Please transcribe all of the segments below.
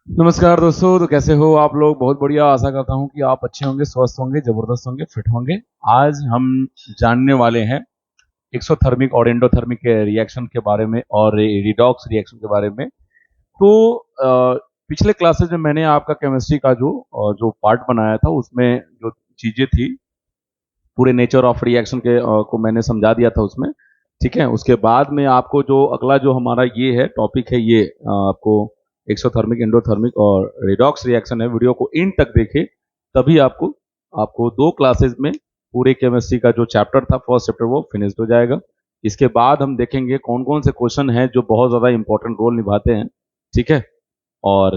नमस्कार दोस्तों। तो कैसे हो आप लोग? बहुत बढ़िया। आशा करता हूँ कि आप अच्छे होंगे, स्वस्थ होंगे, जबरदस्त होंगे, फिट होंगे। आज हम जानने वाले हैं एक्सोथर्मिक और एंडोथर्मिक के रिएक्शन के बारे में और रिडॉक्स रिएक्शन के बारे में। तो पिछले क्लासेज में मैंने आपका केमिस्ट्री का जो पार्ट बनाया था उसमें जो चीजें थी, पूरे नेचर ऑफ रिएक्शन के को मैंने समझा दिया था उसमें। ठीक है। उसके बाद में आपको जो अगला जो हमारा ये है टॉपिक है, ये आपको एक्सोथर्मिक, एंडोथर्मिक और रिडॉक्स रिएक्शन है। वीडियो को इन तक देखे, तभी आपको आपको 2 क्लासेज में पूरे केमिस्ट्री का जो चैप्टर था, फर्स्ट चैप्टर, वो फिनिश्ड हो जाएगा। इसके बाद हम देखेंगे कौन कौन से क्वेश्चन हैं जो बहुत ज़्यादा इंपॉर्टेंट रोल निभाते हैं। ठीक है। और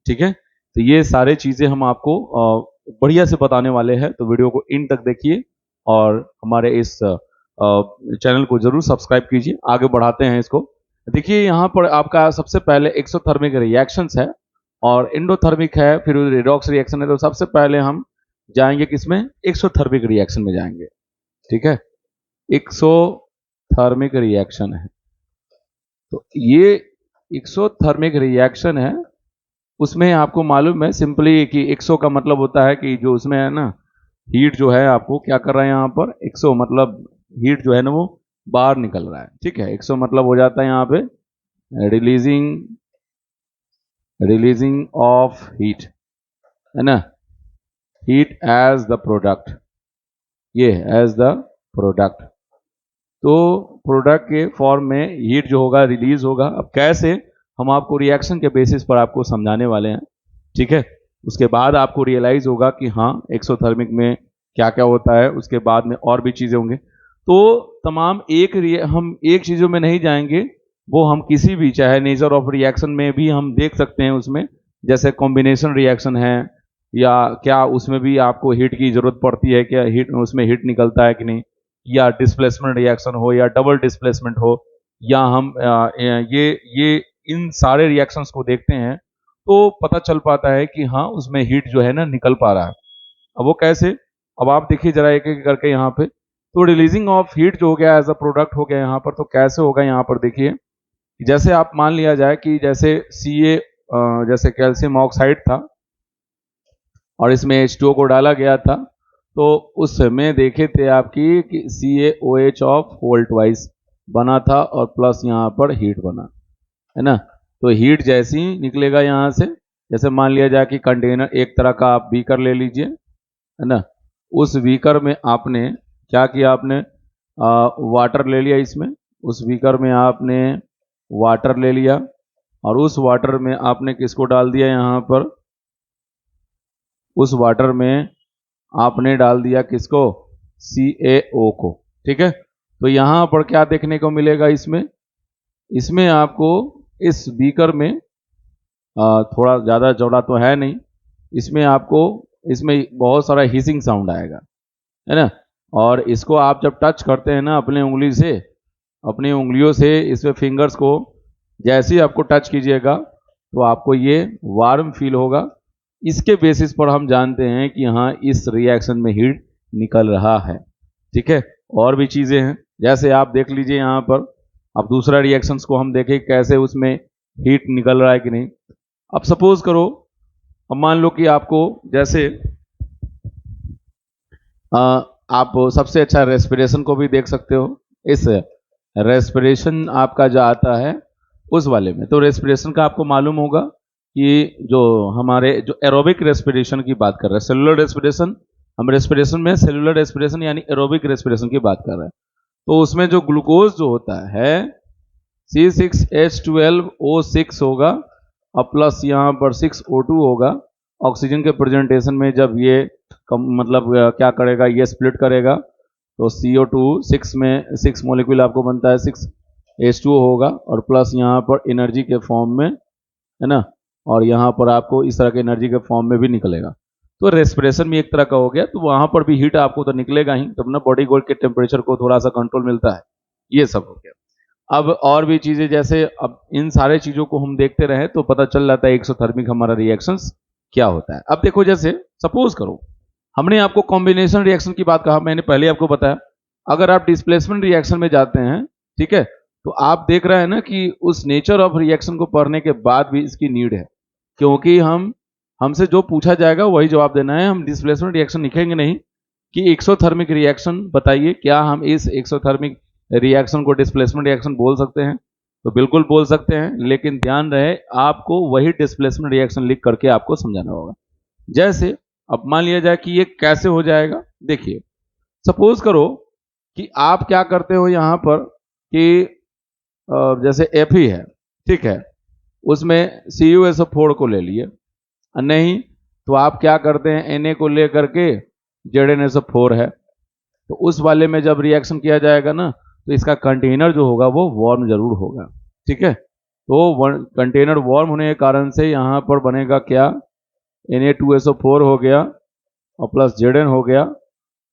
ठीक है, तो ये सारे चीज़ें हम आपको बढ़िया से बताने वाले हैं। तो वीडियो को इन तक देखिए और हमारे इस चैनल को जरूर सब्सक्राइब कीजिए। आगे बढ़ाते हैं इसको। देखिए यहाँ पर आपका सबसे पहले एक्सोथर्मिक रिएक्शंस है और एंडोथर्मिक है, फिर रिडॉक्स रिएक्शन है। तो सबसे पहले हम जाएंगे किसमें? एक्सोथर्मिक रिएक्शन में जाएंगे। ठीक है। एक्सोथर्मिक रिएक्शन है, तो ये एक्सोथर्मिक रिएक्शन है। उसमें आपको मालूम है सिंपली कि एक्सो का मतलब होता है कि जो उसमें है ना, हीट जो है आपको क्या कर रहा है यहाँ पर। एक्सो मतलब हीट जो है ना वो बाहर निकल रहा है। ठीक है। एक्सो मतलब हो जाता है यहाँ पे रिलीजिंग रिलीजिंग ऑफ हीट, है ना। हीट एज द प्रोडक्ट, ये एज द प्रोडक्ट। तो प्रोडक्ट के फॉर्म में हीट जो होगा रिलीज होगा। अब कैसे, हम आपको रिएक्शन के बेसिस पर आपको समझाने वाले हैं। ठीक है। उसके बाद आपको रियलाइज होगा कि हाँ एक्सोथर्मिक में क्या क्या होता है। उसके बाद में और भी चीज़ें होंगे। तो तमाम हम एक चीज़ों में नहीं जाएंगे, वो हम किसी भी, चाहे नेचर ऑफ रिएक्शन में भी हम देख सकते हैं उसमें, जैसे कॉम्बिनेशन रिएक्शन है, या क्या उसमें भी आपको हीट की जरूरत पड़ती है, क्या हीट उसमें हीट निकलता है कि नहीं, या डिस्प्लेसमेंट रिएक्शन हो या डबल डिस्प्लेसमेंट हो, या हम ये इन सारे रिएक्शंस को देखते हैं तो पता चल पाता है कि हाँ उसमें हीट जो है ना निकल पा रहा है। अब वो कैसे? अब आप देखिए जरा एक एक करके यहाँ पे। तो रिलीजिंग ऑफ हीट जो हो गया एज अ प्रोडक्ट हो गया यहाँ पर, तो कैसे होगा यहाँ पर देखिए। जैसे आप मान लिया जाए कि जैसे सी जैसे कैल्शियम ऑक्साइड था और इसमें H2O को डाला गया था, तो उस समय देखे थे आपकी कि CaOH ऑफ होल्ट वाइज बना था और प्लस यहाँ पर हीट बना, है ना। तो हीट जैसे ही निकलेगा यहाँ से, जैसे मान लिया जाए कि कंटेनर एक तरह का आप बीकर ले लीजिए, है ना। उस बीकर में आपने क्या किया, आपने वाटर ले लिया इसमें। उस बीकर में आपने वाटर ले लिया और उस वाटर में आपने किसको डाल दिया यहाँ पर? उस वाटर में आपने डाल दिया किसको? CaO को। ठीक है। तो यहाँ पर क्या देखने को मिलेगा इसमें? इसमें आपको इस बीकर में थोड़ा ज़्यादा चौड़ा तो है नहीं, इसमें आपको इसमें बहुत सारा हिसिंग साउंड आएगा, है ना। और इसको आप जब टच करते हैं ना अपने उंगली से, अपनी उंगलियों से इसमें फिंगर्स को जैसे ही आपको टच कीजिएगा तो आपको ये वार्म फील होगा। इसके बेसिस पर हम जानते हैं कि हाँ इस रिएक्शन में हीट निकल रहा है। ठीक है। और भी चीज़ें हैं, जैसे आप देख लीजिए यहाँ पर। अब दूसरा रिएक्शंस को हम देखें कैसे उसमें हीट निकल रहा है कि नहीं। अब सपोज करो, अब मान लो कि आपको जैसे आप सबसे अच्छा रेस्पिरेशन को भी देख सकते हो। इस रेस्पिरेशन आपका जो आता है उस वाले में, तो रेस्पिरेशन का आपको मालूम होगा कि जो हमारे जो एरोबिक रेस्पिरेशन की बात कर रहे हैं, सेलुलर रेस्पिरेशन, हम रेस्पिरेशन में सेलुलर रेस्पिरेशन यानी एरोबिक रेस्पिरेशन की बात कर रहे हैं। तो उसमें जो ग्लूकोज जो होता है C6H12O6 होगा और प्लस यहाँ पर 6O2 होगा। ऑक्सीजन के प्रेजेंटेशन में जब ये मतलब क्या करेगा, ये स्प्लिट करेगा तो CO2 6 में 6 मॉलिक्यूल आपको बनता है, 6H2O होगा और प्लस यहाँ पर एनर्जी के फॉर्म में, है ना। और यहाँ पर आपको इस तरह के एनर्जी के फॉर्म में भी निकलेगा। तो रेस्पिरेशन भी एक तरह का हो गया, तो वहाँ पर भी हीट आपको तो निकलेगा ही, तब ना बॉडी के टेम्परेचर को थोड़ा सा कंट्रोल मिलता है। ये सब हो गया। अब और भी चीजें, जैसे अब इन सारे चीजों को हम देखते रहे तो पता चल जाता है एक्सोथर्मिक हमारा रिएक्शंस क्या होता है। अब देखो, जैसे सपोज करो हमने आपको कॉम्बिनेशन रिएक्शन की बात कहा, मैंने पहले आपको बताया। अगर आप डिस्प्लेसमेंट रिएक्शन में जाते हैं, ठीक है, तो आप देख रहे हैं ना कि उस नेचर ऑफ रिएक्शन को पढ़ने के बाद भी इसकी नीड है। क्योंकि हमसे जो पूछा जाएगा वही जवाब देना है। हम डिस्प्लेसमेंट रिएक्शन लिखेंगे नहीं कि एक्सोथर्मिक रिएक्शन बताइए, क्या हम इस एक्सोथर्मिक रिएक्शन को डिस्प्लेसमेंट रिएक्शन बोल सकते हैं? तो बिल्कुल बोल सकते हैं, लेकिन ध्यान रहे आपको वही डिस्प्लेसमेंट रिएक्शन लिख करके आपको समझाना होगा। जैसे अब मान लिया जाए कि ये कैसे हो जाएगा। देखिए, सपोज करो कि आप क्या करते हो यहाँ पर कि जैसे Fe है, ठीक है, उसमें CuSO4 को ले लिए, नहीं तो आप क्या करते हैं Na को ले करके ZnSO4 है, तो उस वाले में जब रिएक्शन किया जाएगा ना, तो इसका कंटेनर जो होगा वो वार्म जरूर होगा, ठीक है। तो कंटेनर वार्म होने के कारण से यहाँ पर बनेगा क्या, Na2SO4 हो गया और प्लस Zn हो गया,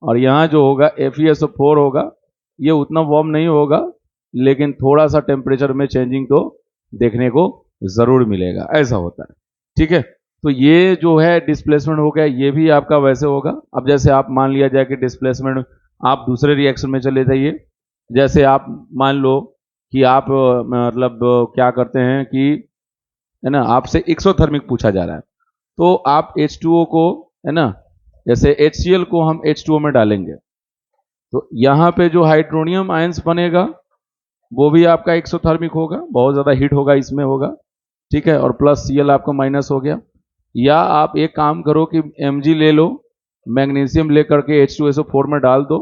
और यहाँ जो होगा FeSO4 होगा। ये उतना वार्म नहीं होगा, लेकिन थोड़ा सा टेम्परेचर में चेंजिंग तो देखने को जरूर मिलेगा, ऐसा होता है, ठीक है। तो ये जो है डिस्प्लेसमेंट हो गया, ये भी आपका वैसे होगा। अब जैसे आप मान लिया जाए कि डिस्प्लेसमेंट आप दूसरे रिएक्शन में चले जाइए। जैसे आप मान लो कि आप मतलब क्या करते हैं कि, है ना, आपसे एक्सोथर्मिक पूछा जा रहा है, तो आप H2O को, है ना, जैसे HCl को हम H2O में डालेंगे, तो यहाँ पे जो हाइड्रोनियम आयंस बनेगा वो भी आपका एक्सोथर्मिक होगा, बहुत ज़्यादा हीट होगा इसमें होगा, ठीक है, और प्लस Cl आपका माइनस हो गया। या आप एक काम करो कि Mg ले लो, मैग्नीशियम लेकर के H2SO4 में डाल दो,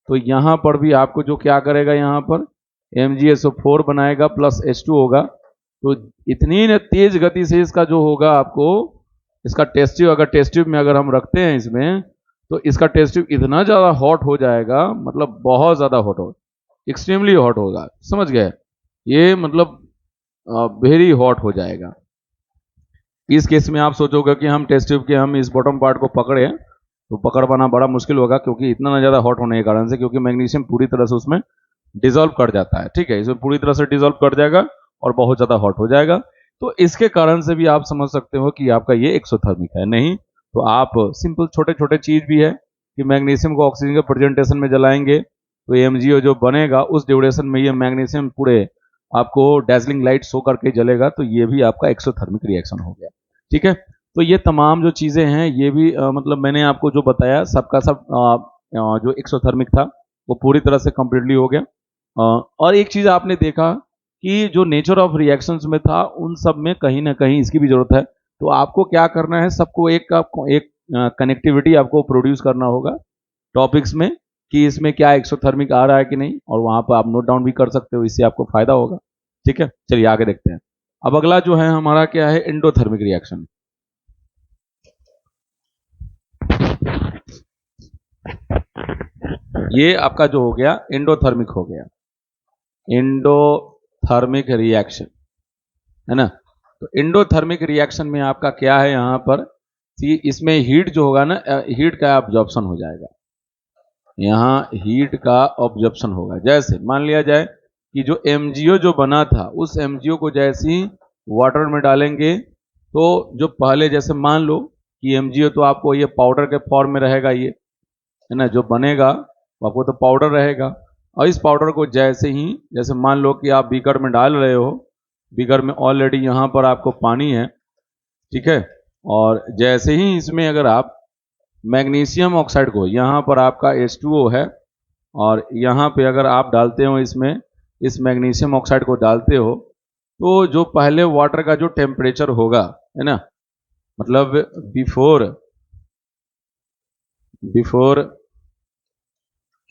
तो यहाँ पर भी आपको जो क्या करेगा, यहाँ पर MgSO4 बनाएगा प्लस H2 होगा। तो इतनी तेज गति से इसका जो होगा आपको, इसका टेस्ट ट्यूब, अगर टेस्ट ट्यूब में अगर हम रखते हैं इसमें, तो इसका टेस्ट ट्यूब इतना ज़्यादा हॉट हो जाएगा, मतलब बहुत ज़्यादा हॉट हो, एक्सट्रीमली हॉट होगा, समझ गए, ये मतलब वेरी हॉट हो जाएगा। इस केस में आप सोचोगे कि हम टेस्ट ट्यूब के हम इस बॉटम पार्ट को पकड़े, तो पकड़ पाना बड़ा मुश्किल होगा, क्योंकि इतना ना ज़्यादा हॉट होने के कारण से, क्योंकि मैग्नीशियम पूरी तरह से उसमें डिजोल्व कर जाता है, ठीक है, इसमें पूरी तरह से डिजोल्व कर जाएगा और बहुत ज़्यादा हॉट हो जाएगा। तो इसके कारण से भी आप समझ सकते हो कि आपका ये एक्सोथर्मिक है। नहीं तो आप सिंपल छोटे छोटे चीज़ भी है कि मैग्नीशियम को ऑक्सीजन के प्रेजेंटेशन में जलाएंगे, तो MgO जो बनेगा उस ड्यूरेशन में ये मैग्नीशियम पूरे आपको डैजलिंग लाइट शो करके जलेगा, तो ये भी आपका एक्सोथर्मिक रिएक्शन हो गया, ठीक है। तो ये तमाम जो चीज़ें हैं, ये भी मतलब मैंने आपको जो बताया सबका सब जो एक्सोथर्मिक था वो पूरी तरह से कंप्लीटली हो गया। और एक चीज़ आपने देखा कि जो नेचर ऑफ रिएक्शंस में था, उन सब में कहीं ना कहीं इसकी भी जरूरत है। तो आपको क्या करना है, सबको एक कनेक्टिविटी आपको प्रोड्यूस करना होगा टॉपिक्स में, कि इसमें क्या एक्सोथर्मिक आ रहा है कि नहीं, और वहाँ पर आप नोट डाउन भी कर सकते हो, इससे आपको फायदा होगा, ठीक है। चलिए आगे देखते हैं। अब अगला जो है हमारा क्या है, एंडोथर्मिक रिएक्शन। ये आपका जो हो गया एंडोथर्मिक हो गया, एंडोथर्मिक रिएक्शन, है ना। तो एंडोथर्मिक रिएक्शन में आपका क्या है, यहाँ पर इसमें हीट जो होगा ना, हीट का ऑब्जॉर्प्शन हो जाएगा, यहाँ हीट का ऑब्जॉर्प्शन होगा। जैसे मान लिया जाए कि जो MgO जो बना था, उस MgO को जैसे ही वाटर में डालेंगे, तो जो पहले जैसे मान लो कि MgO तो आपको ये पाउडर के फॉर्म में रहेगा, ये है ना, जो बनेगा आपको तो पाउडर रहेगा, और इस पाउडर को जैसे ही, जैसे मान लो कि आप बीकर में डाल रहे हो, बीकर में ऑलरेडी यहाँ पर आपको पानी है, ठीक है, और जैसे ही इसमें अगर आप मैग्नीशियम ऑक्साइड को, यहाँ पर आपका H2O है, और यहाँ पे अगर आप डालते हो इसमें, इस मैग्नीशियम ऑक्साइड को डालते हो, तो जो पहले वाटर का जो टेम्परेचर होगा, है ना, मतलब बिफोर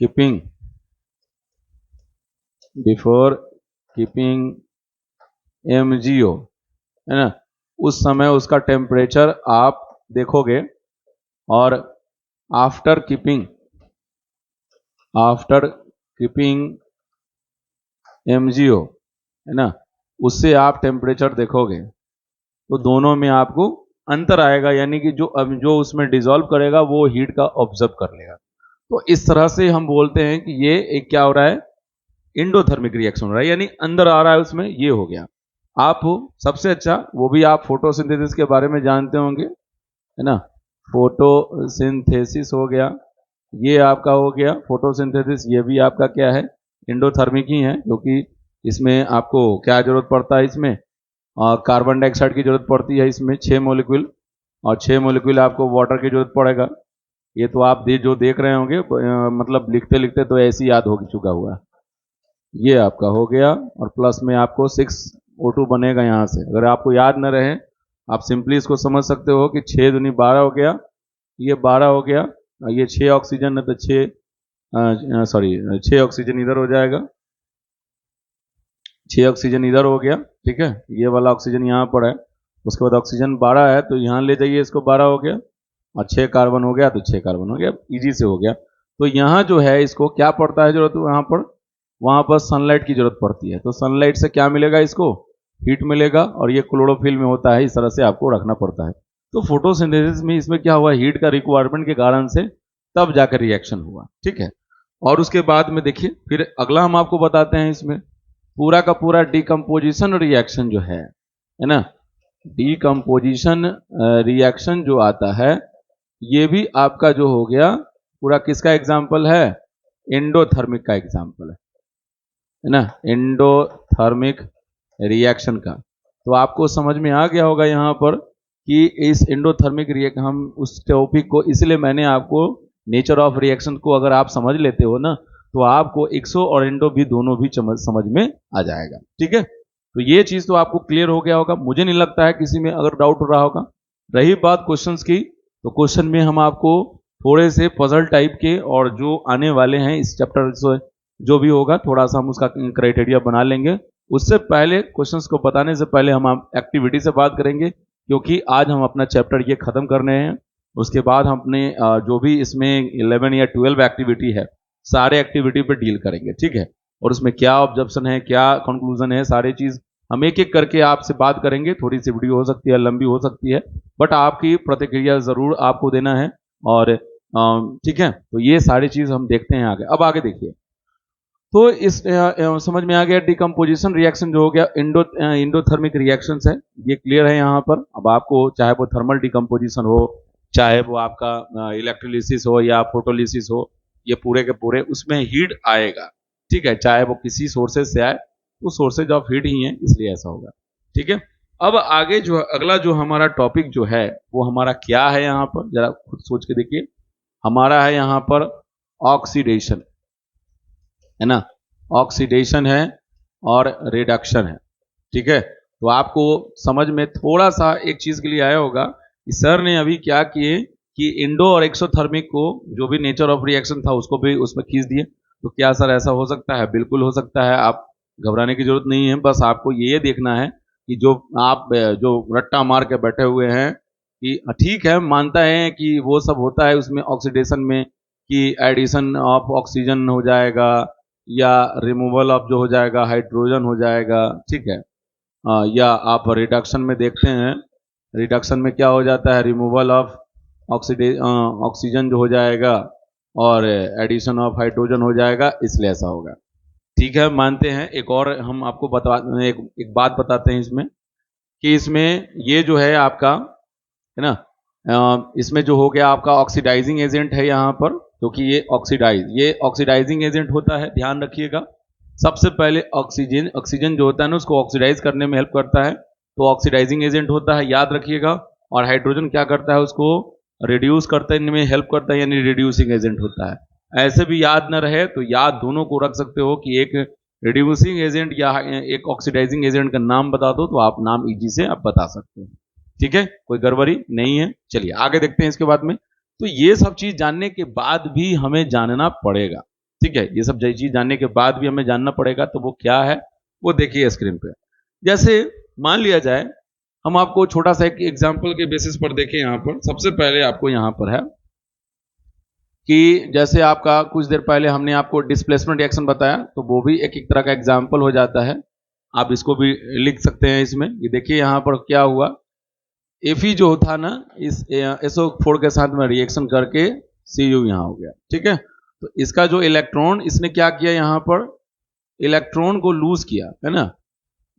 कीपिंग MgO, है ना, उस समय उसका टेम्परेचर आप देखोगे, और आफ्टर कीपिंग MgO, है ना, उससे आप टेम्परेचर देखोगे, तो दोनों में आपको अंतर आएगा, यानी कि जो उसमें डिसॉल्व करेगा वो हीट का ऑब्जर्व कर लेगा। तो इस तरह से हम बोलते हैं कि ये एक क्या हो रहा है, एंडोथर्मिक रिएक्शन हो रहा है, यानी अंदर आ रहा है उसमें, ये हो गया। आप सबसे अच्छा वो भी आप फोटोसिंथेसिस के बारे में जानते होंगे, है ना, फोटोसिंथेसिस हो गया, ये आपका हो गया फोटोसिंथेसिस, ये भी आपका क्या है, एंडोथर्मिक ही है, क्योंकि इसमें आपको क्या जरूरत पड़ता है, इसमें कार्बन डाइऑक्साइड की जरूरत पड़ती है इसमें 6 मॉलिक्यूल, और 6 मॉलिक्यूल आपको वाटर की जरूरत पड़ेगा। ये तो आप जो देख रहे होंगे मतलब लिखते लिखते तो ऐसी याद हो चुका हुआ है। ये आपका हो गया, और प्लस में आपको 6O2 बनेगा यहाँ से। अगर आपको याद न रहे, आप सिंपली इसको समझ सकते हो कि 6 दूनी 12 हो गया, ये 12 हो गया, ये 6 ऑक्सीजन है तो 6 ऑक्सीजन इधर हो जाएगा, 6 ऑक्सीजन इधर हो गया, ठीक है। ये वाला ऑक्सीजन यहाँ पर है, उसके बाद ऑक्सीजन 12 है तो यहाँ ले जाइए इसको, 12 हो गया, और 6 कार्बन हो गया तो 6 कार्बन हो गया, इजी से हो गया। तो यहाँ जो है इसको क्या पड़ता है जरूरत, यहाँ पर वहाँ पर सनलाइट की जरूरत पड़ती है। तो सनलाइट से क्या मिलेगा, इसको हीट मिलेगा, और ये क्लोरोफिल में होता है, इस तरह से आपको रखना पड़ता है। तो फोटोसिंथेसिस में इसमें क्या हुआ, हीट का रिक्वायरमेंट के कारण से तब जाकर रिएक्शन हुआ, ठीक है। और उसके बाद में देखिए फिर अगला हम आपको बताते हैं, इसमें पूरा का पूरा डिकम्पोजिशन रिएक्शन जो है ना, डिकम्पोजिशन रिएक्शन जो आता है, ये भी आपका जो हो गया पूरा किसका एग्जाम्पल है, एंडोथर्मिक का एग्जाम्पल है ना, एंडोथर्मिक रिएक्शन का। तो आपको समझ में आ गया होगा यहाँ पर कि इस एंडोथर्मिक रिएक्शन, हम उस टॉपिक को, इसलिए मैंने आपको नेचर ऑफ रिएक्शन को अगर आप समझ लेते हो ना, तो आपको एक्सो और एंडो भी दोनों भी समझ में आ जाएगा, ठीक है। तो ये चीज तो आपको क्लियर हो गया होगा, मुझे नहीं लगता है किसी में अगर डाउट हो रहा होगा। रही बात क्वेश्चंस की, तो क्वेश्चन में हम आपको थोड़े से पजल टाइप के, और जो आने वाले हैं इस चैप्टर से जो भी होगा, थोड़ा सा हम उसका क्राइटेरिया बना लेंगे। उससे पहले क्वेश्चंस को बताने से पहले हम एक्टिविटी से बात करेंगे, क्योंकि आज हम अपना चैप्टर ये खत्म करने हैं। उसके बाद हम अपने जो भी इसमें 11 या 12 एक्टिविटी है, सारे एक्टिविटी पे डील करेंगे, ठीक है। और उसमें क्या ऑब्जर्वेशन है, क्या कंक्लूजन है, सारी चीज हम एक एक करके आपसे बात करेंगे। थोड़ी सी वीडियो हो सकती है, लंबी हो सकती है, बट आपकी प्रतिक्रिया जरूर आपको देना है, और ठीक है। तो ये सारी चीज हम देखते हैं आगे। अब आगे देखिए, तो इस समझ में आ गया डिकम्पोजिशन रिएक्शन जो हो गया, इंडोथर्मिक रिएक्शंस है, ये क्लियर है यहाँ पर। अब आपको चाहे वो थर्मल डिकम्पोजिशन हो, चाहे वो आपका इलेक्ट्रोलिसिस हो या फोटोलिसिस हो, ये पूरे के पूरे उसमें हीट आएगा, ठीक है। चाहे वो किसी सोर्सेज से आए, वो सोर्सेज ऑफ हीट ही है, इसलिए ऐसा होगा, ठीक है। अब आगे जो अगला जो हमारा टॉपिक जो है वो हमारा क्या है, यहाँ पर जरा खुद सोच के देखिए। हमारा है यहाँ पर ऑक्सीडेशन, है ना, ऑक्सीडेशन है और रिडक्शन है, ठीक है। तो आपको समझ में थोड़ा सा एक चीज के लिए आया होगा कि सर ने अभी क्या किए कि इंडो और एक्सोथर्मिक को जो भी नेचर ऑफ रिएक्शन था उसको भी उसमें खींच दिए। तो क्या सर ऐसा हो सकता है? बिल्कुल हो सकता है, आप घबराने की जरूरत नहीं है। बस आपको ये देखना है कि जो आप जो रट्टा मार के बैठे हुए हैं कि ठीक है, मानता है कि वो सब होता है उसमें ऑक्सीडेशन में, कि एडिशन ऑफ ऑक्सीजन हो जाएगा या रिमूवल ऑफ जो हो जाएगा हाइड्रोजन हो जाएगा, ठीक है। या आप रिडक्शन में देखते हैं, रिडक्शन में क्या हो जाता है, रिमूवल ऑफ ऑक्सीजन जो हो जाएगा और एडिशन ऑफ हाइड्रोजन हो जाएगा, इसलिए ऐसा होगा, ठीक है, मानते हैं। एक और हम आपको एक बात बताते हैं इसमें, कि इसमें ये जो है आपका, है ना, इसमें जो हो गया आपका ऑक्सीडाइजिंग एजेंट है यहाँ पर, क्योंकि ये ऑक्सीडाइजिंग एजेंट होता है, ध्यान रखिएगा। सबसे पहले ऑक्सीजन जो होता है ना, उसको ऑक्सीडाइज करने में हेल्प करता है, तो ऑक्सीडाइजिंग एजेंट होता है, याद रखिएगा। और हाइड्रोजन क्या करता है, उसको रिड्यूस करने में हेल्प करता है, यानी रिड्यूसिंग एजेंट होता है। ऐसे भी याद न रहे तो याद दोनों को रख सकते हो कि एक रिड्यूसिंग एजेंट या एक ऑक्सीडाइजिंग एजेंट का नाम बता दो तो आप नाम इजी से आप बता सकते हो, ठीक है, कोई गड़बड़ी नहीं है। चलिए आगे देखते हैं इसके बाद में। तो ये सब चीज जानने के बाद भी हमें जानना पड़ेगा, ठीक है, ये सब चीज जानने के बाद भी हमें जानना पड़ेगा। तो वो क्या है, वो देखिए स्क्रीन पे। जैसे मान लिया जाए, हम आपको छोटा सा एक एग्जांपल के बेसिस पर देखें। यहाँ पर सबसे पहले आपको यहाँ पर है कि जैसे आपका कुछ देर पहले हमने आपको डिस्प्लेसमेंट रिएक्शन बताया, तो वो भी एक एक तरह का एग्जाम्पल हो जाता है। आप इसको भी लिख सकते हैं इसमें। ये देखिए यहाँ पर क्या हुआ, Fe जो था ना, इस SO4 के साथ में रिएक्शन करके Cu यहाँ हो गया, ठीक है। तो इसका जो इलेक्ट्रॉन, इसने क्या किया यहाँ पर, इलेक्ट्रॉन को लूज किया, है ना।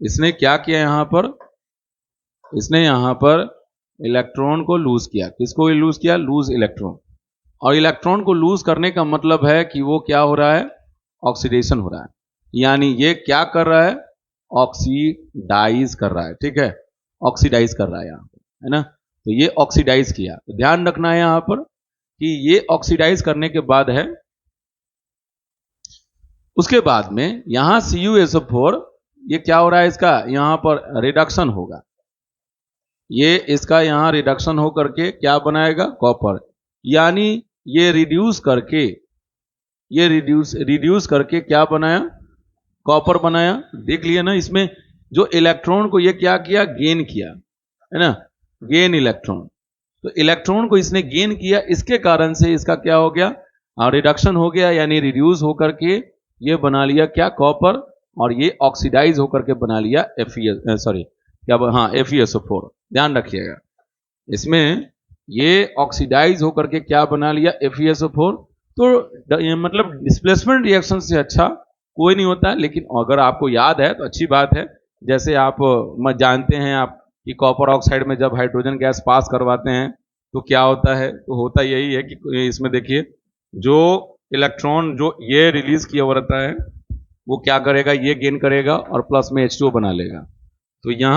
इसने क्या किया यहाँ पर, इसने यहाँ पर इलेक्ट्रॉन को लूज किया। किसको लूज किया? Loose electron. और इलेक्ट्रॉन को लूज करने का मतलब है कि वो क्या हो रहा है, ऑक्सीडेशन हो रहा है। यानी ये क्या कर रहा है, ऑक्सीडाइज कर रहा है, ठीक है, ऑक्सीडाइज कर रहा है यहाँ पर, है ना। तो ये ऑक्सीडाइज किया, तो ध्यान रखना है यहाँ पर कि ये ऑक्सीडाइज करने के बाद है, उसके बाद में यहां CuSO4 ये क्या हो रहा है, इसका यहां पर रिडक्शन होगा, ये इसका यहां रिडक्शन हो करके क्या बनाएगा, कॉपर, यानी ये रिड्यूस करके, ये रिड्यूस करके क्या बनाया, कॉपर बनाया। देख लिया ना, इसमें जो इलेक्ट्रॉन को ये क्या किया, गेन किया, है ना, गेन इलेक्ट्रॉन। तो इलेक्ट्रॉन को इसने गेन किया, इसके कारण से इसका क्या हो गया, रिडक्शन हो गया, यानी रिड्यूस होकर के ये बना लिया क्या, कॉपर, और ये ऑक्सीडाइज होकर के बना लिया FeSO4। ध्यान रखिएगा, इसमें ये ऑक्सीडाइज होकर के क्या बना लिया, FeSO4। तो मतलब डिस्प्लेसमेंट रिएक्शन से अच्छा कोई नहीं होता, लेकिन अगर आपको याद है तो अच्छी बात है। जैसे आप जानते हैं आप कि कॉपर ऑक्साइड में जब हाइड्रोजन गैस पास करवाते हैं तो क्या होता है, तो होता यही है कि इसमें देखिए जो इलेक्ट्रॉन जो ये रिलीज किया हुआ रहता है वो क्या करेगा, ये गेन करेगा और प्लस में H2O बना लेगा। तो यहाँ